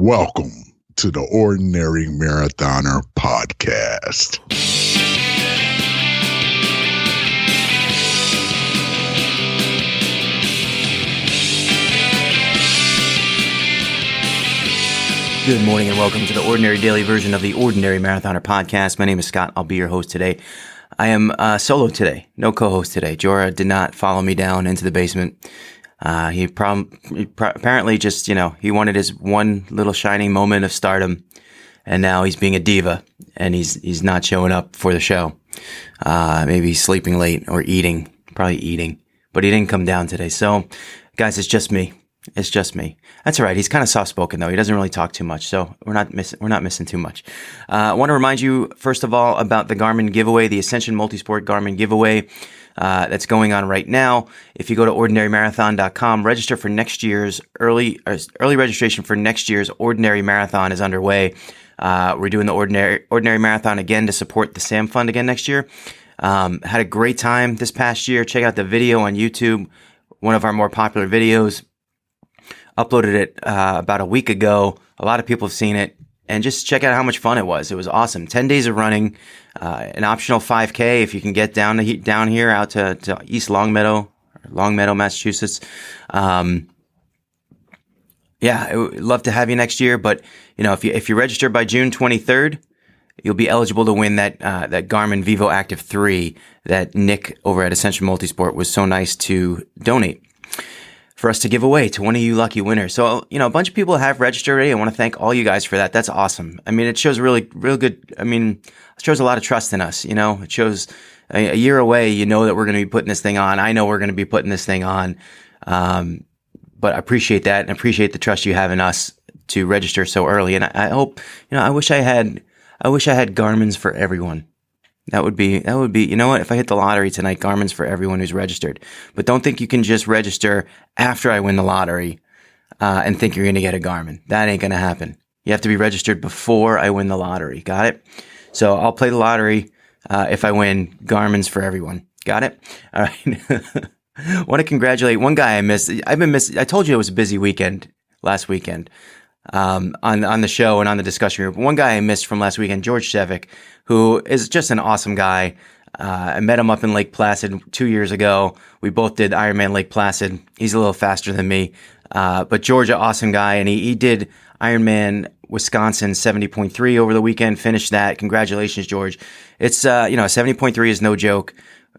Welcome to the Ordinary Marathoner podcast. Good morning and welcome to the Ordinary Daily version of the Ordinary Marathoner podcast. My name is Scott. I'll be your host today. I am solo today. No co-host today. Jorah did not follow me down into the basement. He apparently just, he wanted his one little shining moment of stardom, and now he's being a diva, and he's not showing up for the show. Maybe he's sleeping late or eating, probably eating, but he didn't come down today. So, guys, it's just me. It's just me. That's all right. He's kind of soft-spoken, though. He doesn't really talk too much, so we're not missing too much. I want to remind you, first of all, about the Garmin giveaway, the Ascension Multisport Garmin giveaway that's going on right now. If you go to ordinarymarathon.com, register for next year's early registration for next year's Ordinary Marathon is underway. We're doing the Ordinary Marathon again to support the SAM Fund again next year. Had a great time this past year. Check out the video on YouTube, one of our more popular videos. Uploaded it about a week ago. A lot of people have seen it, and just check out how much fun it was. It was awesome. 10 days of running, an optional 5K if you can get down here out to East Longmeadow, Massachusetts. I would love to have you next year. But if you register by June 23rd, you'll be eligible to win that Garmin Vivo Active 3 that Nick over at Ascension Multisport was so nice to donate for us to give away to one of you lucky winners. So, a bunch of people have registered already. I want to thank all you guys for that. That's awesome. I mean, it shows real good. it shows a lot of trust in us. It shows a year away, that we're going to be putting this thing on. I know we're going to be putting this thing on. But I appreciate that and appreciate the trust you have in us to register so early. And I hope, I wish I had Garmin's for everyone. That would be, if I hit the lottery tonight, Garmin's for everyone who's registered. But don't think you can just register after I win the lottery, and think you're going to get a Garmin. That ain't going to happen. You have to be registered before I win the lottery. Got it? So I'll play the lottery, if I win. Garmin's for everyone. Got it? All right. Want to congratulate one guy I missed. I told you it was a busy weekend last weekend. On the show and on the discussion group. One guy I missed from last weekend, George Shevick, who is just an awesome guy. I met him up in Lake Placid 2 years ago. We both did Ironman Lake Placid. He's a little faster than me. But George, an awesome guy, and he did Ironman Wisconsin 70.3 over the weekend, finished that. Congratulations, George. It's, 70.3 is no joke.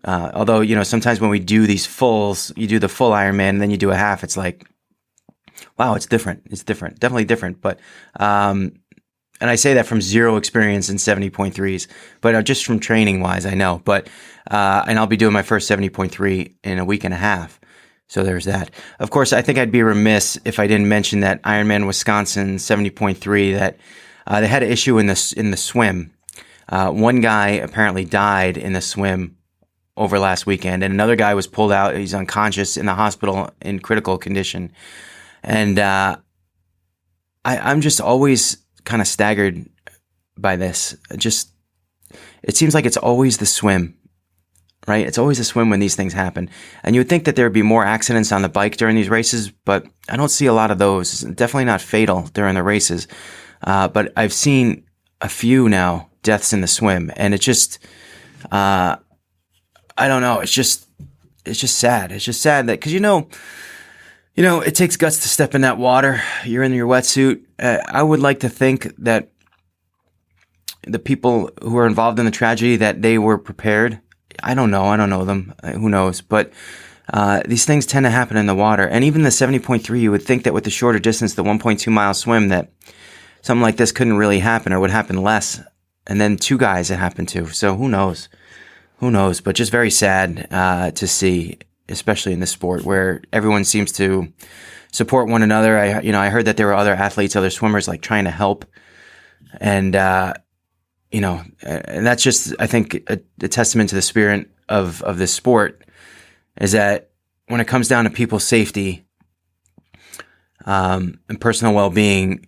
Although, sometimes when we do these fulls, you do the full Ironman and then you do a half, it's like, wow, it's different. It's different. Definitely different. But, and I say that from zero experience in 70.3s, but just from training wise, I know. But, and I'll be doing my first 70.3 in a week and a half. So there's that. Of course, I think I'd be remiss if I didn't mention that Ironman Wisconsin 70.3, that, they had an issue in the swim. One guy apparently died in the swim over last weekend, and another guy was pulled out. He's unconscious in the hospital in critical condition. And I'm just always kind of staggered by this. It seems like it's always the swim, right? It's always the swim when these things happen. And you would think that there would be more accidents on the bike during these races, but I don't see a lot of those. It's definitely not fatal during the races. But I've seen a few now deaths in the swim, and it just, I don't know. It's just sad. It's just sad that, because it takes guts to step in that water. You're in your wetsuit. I would like to think that the people who are involved in the tragedy, that they were prepared. I don't know. I don't know them. Who knows? But these things tend to happen in the water. And even the 70.3, you would think that with the shorter distance, the 1.2 mile swim, that something like this couldn't really happen or would happen less. And then two guys it happened to. So who knows? Who knows? But just very sad to see, especially in this sport where everyone seems to support one another. I heard that there were other athletes, other swimmers, like trying to help. And, and that's just, I think, a testament to the spirit of this sport, is that when it comes down to people's safety, and personal well-being,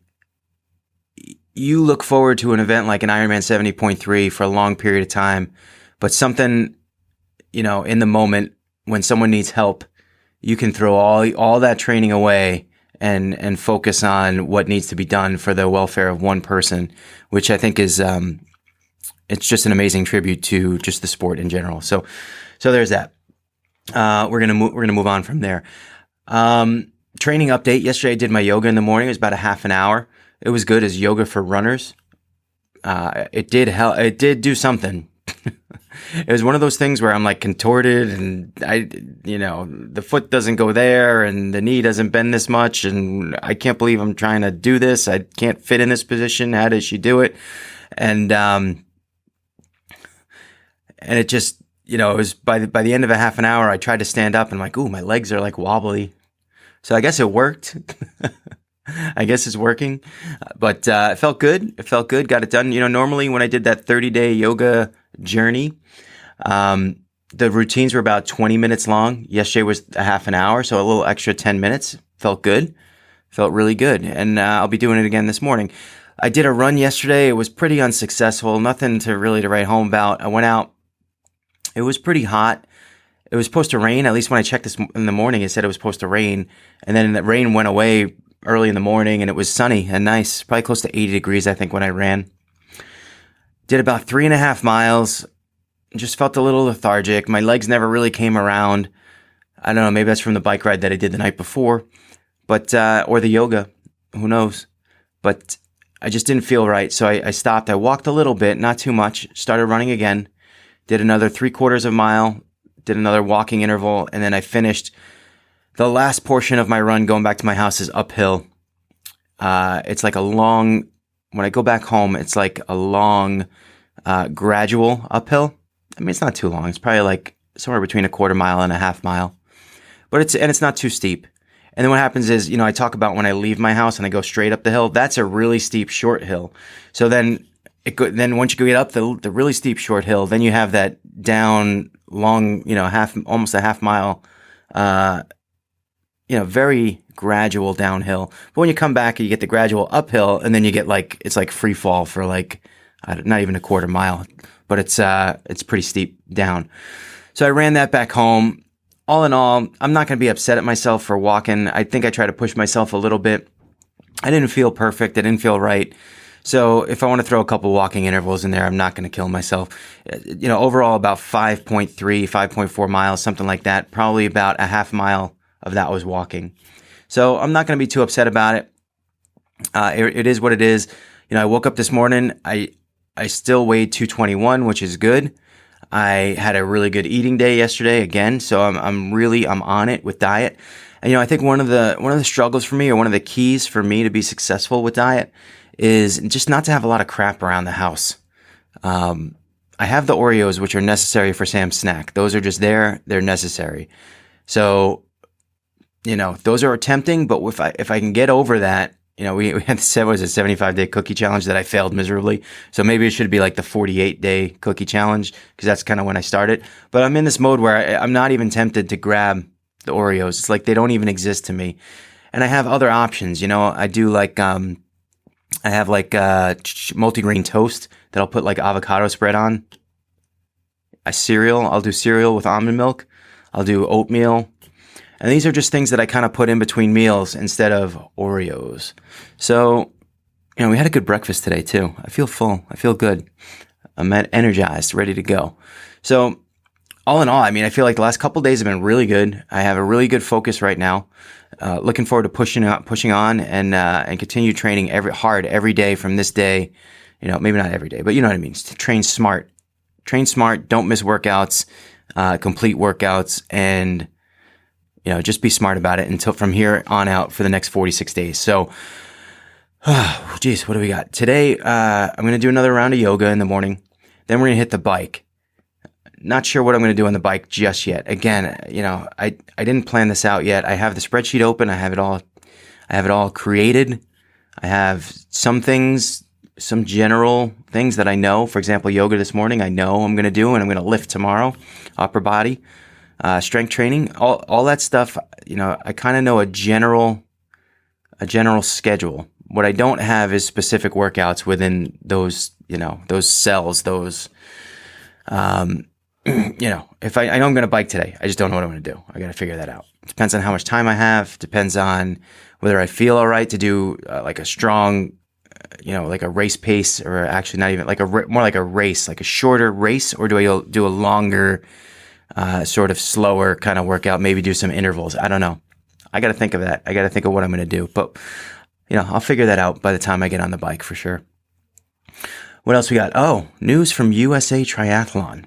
you look forward to an event like an Ironman 70.3 for a long period of time, but something, in the moment, when someone needs help, you can throw all that training away and focus on what needs to be done for the welfare of one person, which I think is it's just an amazing tribute to just the sport in general. So there's that. We're gonna move on from there. Training update. Yesterday I did my yoga in the morning. It was about a half an hour. It was good as yoga for runners. It did help. It did do something. It was one of those things where I'm like contorted and the foot doesn't go there and the knee doesn't bend this much. And I can't believe I'm trying to do this. I can't fit in this position. How does she do it? And it just, it was by the end of a half an hour, I tried to stand up and I'm like, ooh, my legs are like wobbly. So I guess it worked. I guess it's working, but it felt good. It felt good. Got it done. Normally when I did that 30-day yoga journey, the routines were about 20 minutes long. Yesterday was a half an hour, so a little extra 10 minutes. Felt good. Felt really good. And I'll be doing it again this morning. I did a run yesterday. It was pretty unsuccessful. Nothing to write home about. I went out. It was pretty hot. It was supposed to rain. At least when I checked this in the morning, it said it was supposed to rain. And then the rain went away early in the morning and it was sunny and nice. Probably close to 80 degrees, I think, when I ran. Did about 3.5 miles. Just felt a little lethargic. My legs never really came around. I don't know. Maybe that's from the bike ride that I did the night before, but or the yoga. Who knows? But I just didn't feel right. So I stopped. I walked a little bit, not too much. Started running again. Did another 3/4 mile. Did another walking interval. And then I finished the last portion of my run going back to my house is uphill. It's like a long, when I go back home, it's like a long, gradual uphill. I mean, it's not too long. It's probably like somewhere between 1/4 mile and a half mile, but it's not too steep. And then what happens is, I talk about when I leave my house and I go straight up the hill, that's a really steep short hill. So then then once you get up the really steep short hill, then you have that down long, almost a half mile, very gradual downhill. But when you come back, you get the gradual uphill, and then you get it's like free fall for not even 1/4 mile, but it's pretty steep down. So I ran that back home. All in all, I'm not going to be upset at myself for walking. I think I try to push myself a little bit. I didn't feel perfect. I didn't feel right. So if I want to throw a couple walking intervals in there, I'm not going to kill myself. Overall about 5.3, 5.4 miles, something like that. Probably about a half mile of that was walking. So I'm not going to be too upset about it. It is what it is. I woke up this morning. I still weighed 221, which is good. I had a really good eating day yesterday again. So I'm on it with diet. And, I think one of the struggles for me, or one of the keys for me to be successful with diet, is just not to have a lot of crap around the house. I have the Oreos, which are necessary for Sam's snack. Those are just there. They're necessary. So, those are tempting, but if I can get over that, we had the 75-day cookie challenge that I failed miserably. So maybe it should be like the 48-day cookie challenge, because that's kind of when I started. But I'm in this mode where I'm not even tempted to grab the Oreos. It's like they don't even exist to me. And I have other options. I do I have multigrain toast that I'll put avocado spread on. I'll do cereal with almond milk. I'll do oatmeal. And these are just things that I kind of put in between meals instead of Oreos. So, we had a good breakfast today too. I feel full. I feel good. I'm energized, ready to go. So, all in all, I feel like the last couple of days have been really good. I have a really good focus right now. Looking forward to pushing on and continue training hard every day from this day. Maybe not every day, but you know what I mean. Train smart. Don't miss workouts. Complete workouts, and just be smart about it until from here on out for the next 46 days. So, geez, what do we got today? I'm going to do another round of yoga in the morning. Then we're going to hit the bike. Not sure what I'm going to do on the bike just yet. Again, I didn't plan this out yet. I have the spreadsheet open. I have it all created. I have some general things that I know. For example, yoga this morning, I know I'm going to do, and I'm going to lift tomorrow, upper body, strength training, all that stuff. I kind of know a general schedule. What I don't have is specific workouts within those cells, those if I know I'm going to bike today, I just don't know what I'm going to do. I got to figure that out. It depends on how much time I have. Depends on whether I feel all right to do like a strong, like a race pace, or actually not even like more like a race, like a shorter race, or do I do a longer, sort of slower kind of workout? Maybe do some intervals. I don't know. I got to think of that. I got to think of what I'm going to do. But I'll figure that out by the time I get on the bike for sure. What else we got? Oh, news from USA Triathlon.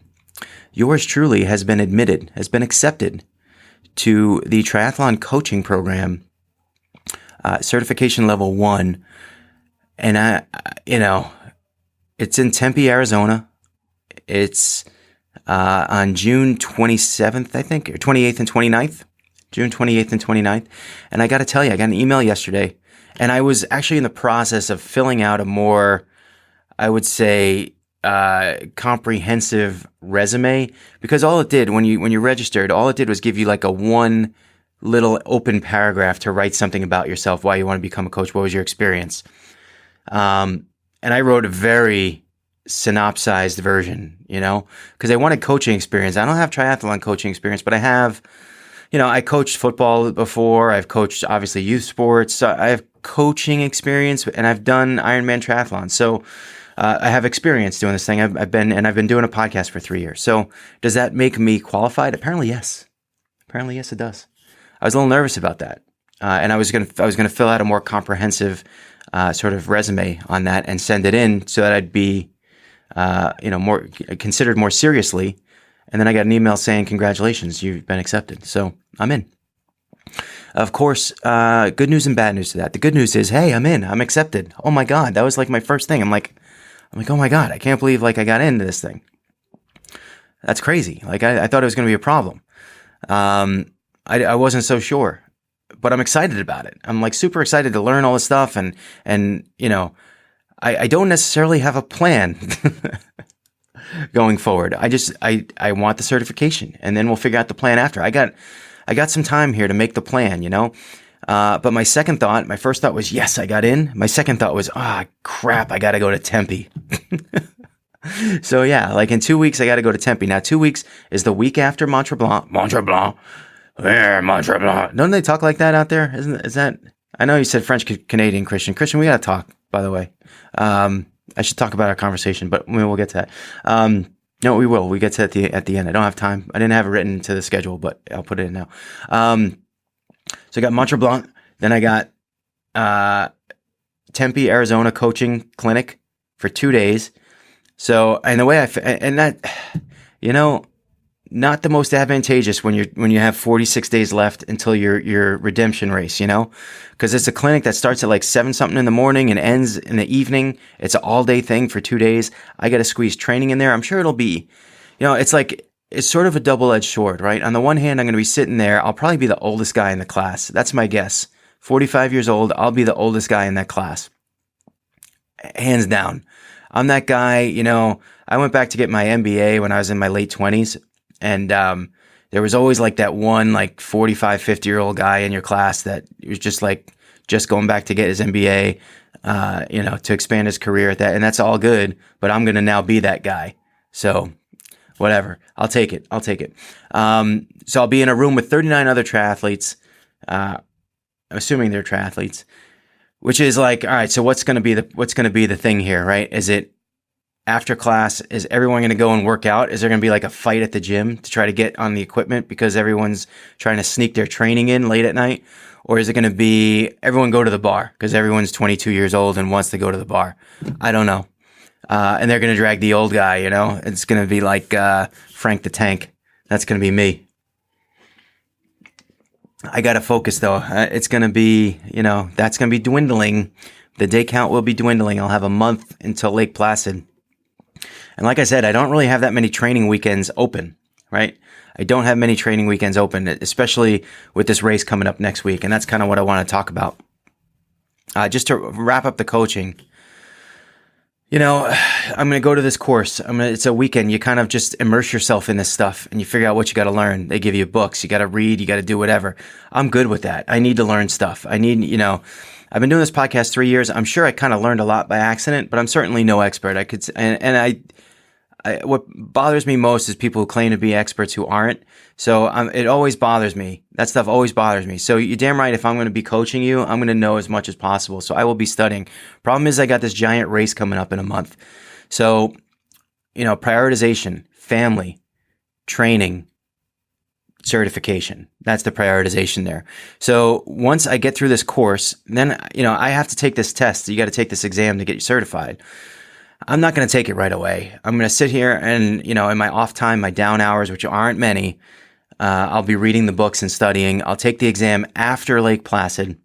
Yours truly has been accepted to the triathlon coaching program, certification level 1. And it's in Tempe, Arizona. It's on June 27th, I think, or 28th and 29th. June 28th and 29th. And I got to tell you, I got an email yesterday, and I was actually in the process of filling out a more, I would say, comprehensive resume, because all it did when you registered, all it did was give you like a one little open paragraph to write something about yourself, why you want to become a coach, what was your experience. And I wrote a very synopsized version, because I wanted coaching experience. I don't have triathlon coaching experience, but I have, I coached football before. I've coached obviously youth sports. So I have coaching experience, and I've done Ironman triathlon. So I have experience doing this thing. I've been doing a podcast for 3 years. So does that make me qualified? Apparently, yes. It does. I was a little nervous about that, and I was gonna fill out a more comprehensive sort of resume on that and send it in so that I'd be more considered more seriously. And then I got an email saying, "Congratulations, you've been accepted." So I'm in. Of course, good news and bad news to that. The good news is, hey, I'm in. I'm accepted. Oh my God, that was like my first thing. I'm like, oh my God, I can't believe like I got into this thing. That's crazy. Like I thought it was going to be a problem. I wasn't so sure, but I'm excited about it. I'm like super excited to learn all this stuff, and I don't necessarily have a plan going forward. I want the certification, and then we'll figure out the plan after. I got some time here to make the plan, But my first thought was, yes, I got in. My second thought was, crap, I got to go to Tempe. So yeah, like in 2 weeks, I got to go to Tempe. Now, 2 weeks is the week after Mont Tremblant. Yeah, Mont Tremblant. Don't they talk like that out there? Is that? I know you said French Canadian, Christian. Christian, we got to talk, by the way. I should talk about our conversation, but we'll get to that. No, we will. We get to at the end. I don't have time. I didn't have it written to the schedule, but I'll put it in now. So I got Mont Tremblant. Then I got Tempe, Arizona coaching clinic for 2 days. So, and the way and that, not the most advantageous when you have 46 days left until your redemption race, because it's a clinic that starts at like 7 something in the morning and ends in the evening. It's an all day thing for 2 days. I got to squeeze training in there. I'm sure it'll be, it's sort of a double-edged sword, right? On the one hand, I'm going to be sitting there. I'll probably be the oldest guy in the class. That's my guess. 45 years old. I'll be the oldest guy in that class. Hands down. I'm that guy, I went back to get my MBA when I was in my late 20s. And there was always like that one like 45, 50-year-old guy in your class that was just going back to get his MBA, to expand his career at that. And that's all good. But I'm going to now be that guy. So whatever. I'll take it. So I'll be in a room with 39 other triathletes, assuming they're triathletes, which is like, all right, so what's going to be the thing here, right? Is it after class, is everyone going to go and work out? Is there going to be like a fight at the gym to try to get on the equipment because everyone's trying to sneak their training in late at night? Or is it going to be everyone go to the bar because everyone's 22 years old and wants to go to the bar? I don't know. And they're going to drag the old guy, It's going to be like Frank the Tank. That's going to be me. I got to focus, though. It's going to be, that's going to be dwindling. The day count will be dwindling. I'll have a month until Lake Placid. And like I said, I don't really have that many training weekends open, right? I don't have many training weekends open, especially with this race coming up next week. And that's kind of what I want to talk about. Just to wrap up the coaching, I'm going to go to this course. It's a weekend. You kind of just immerse yourself in this stuff and you figure out what you got to learn. They give you books. You got to read. You got to do whatever. I'm good with that. I need to learn stuff. I've been doing this podcast 3 years. I'm sure I kind of learned a lot by accident, but I'm certainly no expert. what bothers me most is people who claim to be experts who aren't. So it always bothers me. That stuff always bothers me. So you're damn right. If I'm going to be coaching you, I'm going to know as much as possible. So I will be studying. Problem is I got this giant race coming up in a month. So, prioritization, family, training, certification. That's the prioritization there. So once I get through this course, then, I have to take this test. You got to take this exam to get you certified. I'm not going to take it right away. I'm going to sit here and, in my off time, my down hours, which aren't many, I'll be reading the books and studying. I'll take the exam after Lake Placid.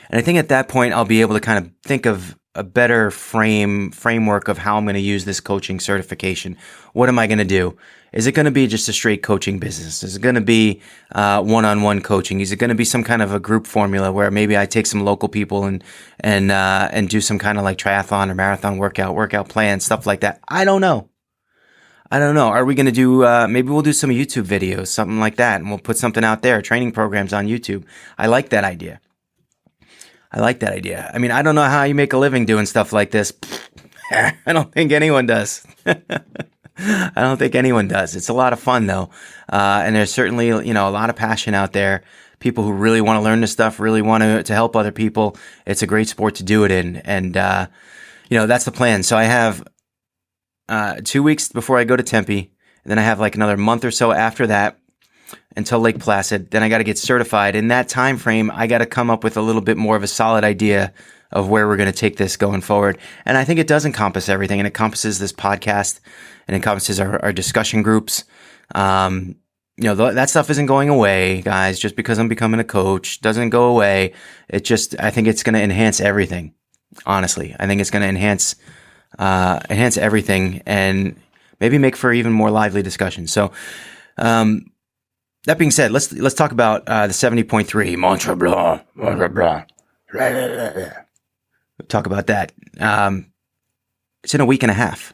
And I think at that point, I'll be able to kind of think of a better framework of how I'm going to use this coaching certification. What am I going to do? Is it going to be just a straight coaching business? Is it going to be one-on-one coaching? Is it going to be some kind of a group formula where maybe I take some local people and do some kind of like triathlon or marathon workout plan, stuff like that? I don't know. Are we going to do, maybe we'll do some YouTube videos, something like that, and we'll put something out there, training programs on YouTube. I like that idea. I mean, I don't know how you make a living doing stuff like this. I don't think anyone does. It's a lot of fun though. And there's certainly, a lot of passion out there. People who really want to learn this stuff, really want to help other people. It's a great sport to do it in. And, that's the plan. So I have 2 weeks before I go to Tempe. And then I have like another month or so after that until Lake Placid. Then I got to get certified. In that time frame, I got to come up with a little bit more of a solid idea of where we're going to take this going forward. And I think it does encompass everything. It encompasses this podcast. It encompasses our discussion groups. That stuff isn't going away, guys, just because I'm becoming a coach. Doesn't go away. I think it's going to enhance everything. Honestly, I think it's going to enhance everything and maybe make for even more lively discussion. So, that being said, let's talk about the 70.3 Mantra Blah. Talk about that. It's in a week and a half.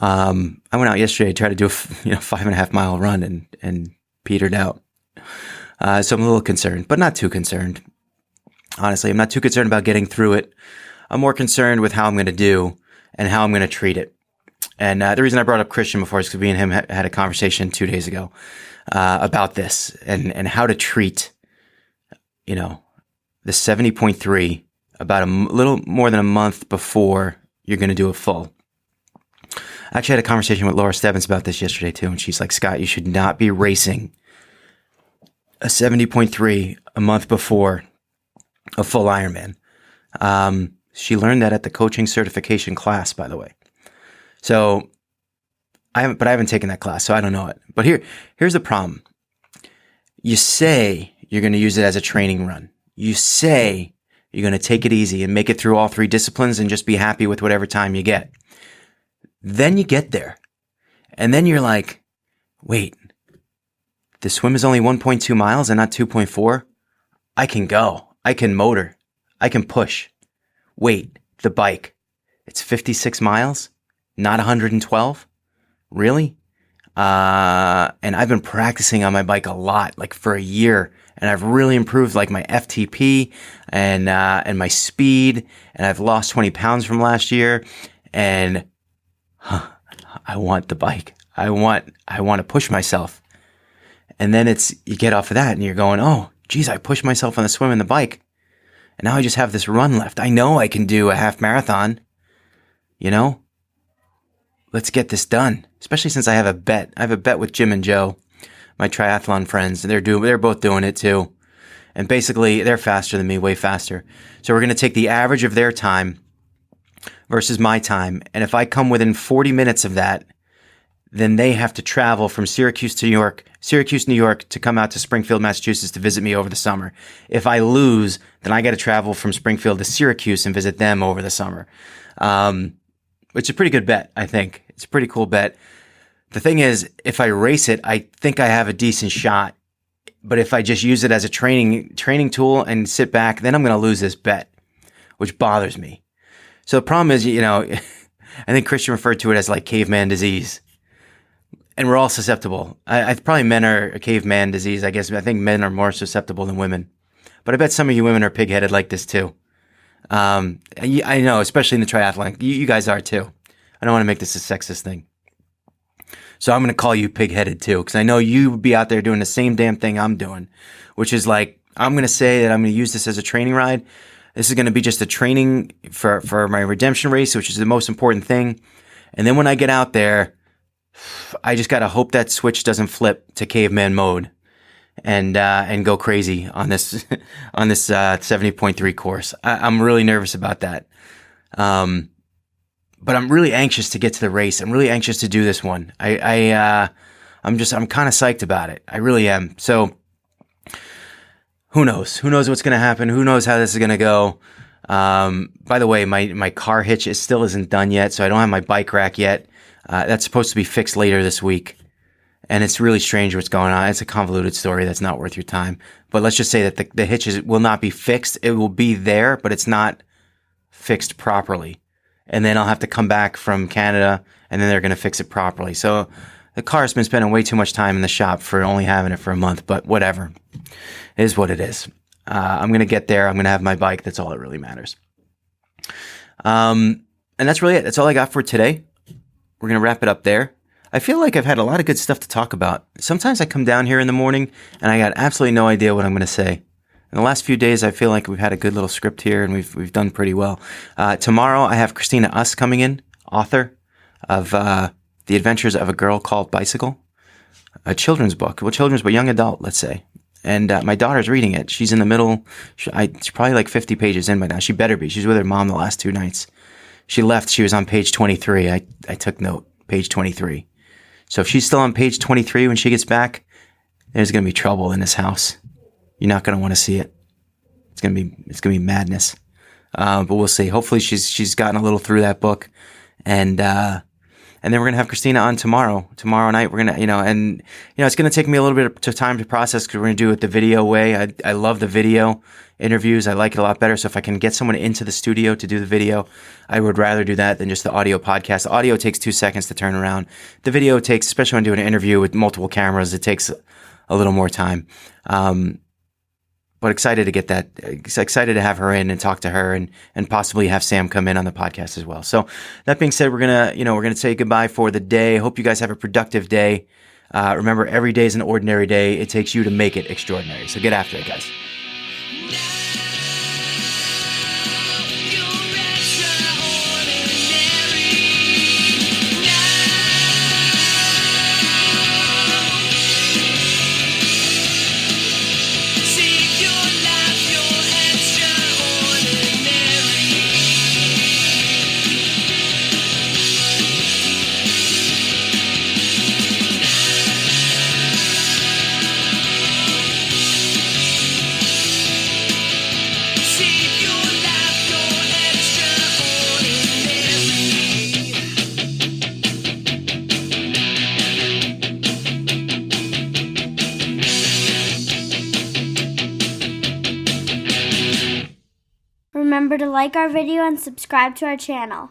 I went out yesterday to try to do a 5.5 mile run and petered out. So I'm a little concerned, but not too concerned. Honestly, I'm not too concerned about getting through it. I'm more concerned with how I'm going to do and how I'm going to treat it. And the reason I brought up Christian before is because we and him had a conversation 2 days ago about this and how to treat, the 70.3 about a little more than a month before you're going to do a full. I actually had a conversation with Laura Stebbins about this yesterday too, and she's like, Scott, you should not be racing a 70.3 a month before a full Ironman. She learned that at the coaching certification class, by the way. So I haven't taken that class, so I don't know it. But here's the problem. You say you're going to use it as a training run. You say you're going to take it easy and make it through all three disciplines and just be happy with whatever time you get. Then you get there. And then you're like, wait, the swim is only 1.2 miles and not 2.4? I can go. I can motor. I can push. Wait, the bike, it's 56 miles, not 112? Really? And I've been practicing on my bike a lot, like for a year, and I've really improved like my FTP and my speed, and I've lost 20 pounds from last year, and I want the bike. I want to push myself. And then you get off of that and you're going, oh, geez, I pushed myself on the swim and the bike. And now I just have this run left. I know I can do a half marathon, Let's get this done. Especially since I have a bet. I have a bet with Jim and Joe, my triathlon friends. And they're both doing it too. And basically, they're faster than me, way faster. So we're going to take the average of their time versus my time. And if I come within 40 minutes of that, then they have to travel from Syracuse, New York to come out to Springfield, Massachusetts to visit me over the summer. If I lose, then I got to travel from Springfield to Syracuse and visit them over the summer. Which is a pretty good bet, I think. It's a pretty cool bet. The thing is, if I race it, I think I have a decent shot. But if I just use it as a training tool and sit back, then I'm going to lose this bet, which bothers me. So the problem is, I think Christian referred to it as like caveman disease. And we're all susceptible. I probably men are a caveman disease, I guess. I think men are more susceptible than women. But I bet some of you women are pig-headed like this too. I know, especially in the triathlon. You guys are too. I don't want to make this a sexist thing. So I'm going to call you pig-headed too, because I know you would be out there doing the same damn thing I'm doing, which is like, I'm going to say that I'm going to use this as a training ride. This is going to be just a training for my redemption race, which is the most important thing. And then when I get out there, I just got to hope that switch doesn't flip to caveman mode and go crazy on this, on this 70.3 course. I'm really nervous about that. But I'm really anxious to get to the race. I'm really anxious to do this one. I'm kind of psyched about it. I really am. So who knows? Who knows what's going to happen? Who knows how this is going to go? By the way, my car hitch still isn't done yet. So I don't have my bike rack yet. That's supposed to be fixed later this week. And it's really strange what's going on. It's a convoluted story that's not worth your time. But let's just say that the hitch will not be fixed. It will be there, but it's not fixed properly. And then I'll have to come back from Canada, and then they're going to fix it properly. So the car's been spending way too much time in the shop for only having it for a month, but whatever. It is what it is. I'm going to get there. I'm going to have my bike. That's all that really matters. And that's really it. That's all I got for today. We're going to wrap it up there. I feel like I've had a lot of good stuff to talk about. Sometimes I come down here in the morning, and I got absolutely no idea what I'm going to say. In the last few days, I feel like we've had a good little script here, and we've done pretty well. Tomorrow, I have Christina Uss coming in, author of The Adventures of a Girl Called Bicycle, a children's book. Well, children's, but young adult, let's say. And my daughter's reading it. She's in the middle. She's probably like 50 pages in by now. She better be. She's with her mom the last 2 nights. She left. She was on page 23. I took note, page 23. So if she's still on page 23 when she gets back, there's going to be trouble in this house. You're not going to want to see it. It's going to be madness. But we'll see. Hopefully she's gotten a little through that book. And then we're going to have Christina on tomorrow night. We're going to, it's going to take me a little bit of time to process because we're going to do it the video way. I love the video interviews. I like it a lot better. So if I can get someone into the studio to do the video, I would rather do that than just the audio podcast. The audio takes 2 seconds to turn around. The video takes, especially when doing an interview with multiple cameras, it takes a little more time. But excited to get that, excited to have her in and talk to her and possibly have Sam come in on the podcast as well. So that being said, we're going to say goodbye for the day. Hope you guys have a productive day. Remember, every day is an ordinary day. It takes you to make it extraordinary. So get after it, guys. Remember to like our video and subscribe to our channel.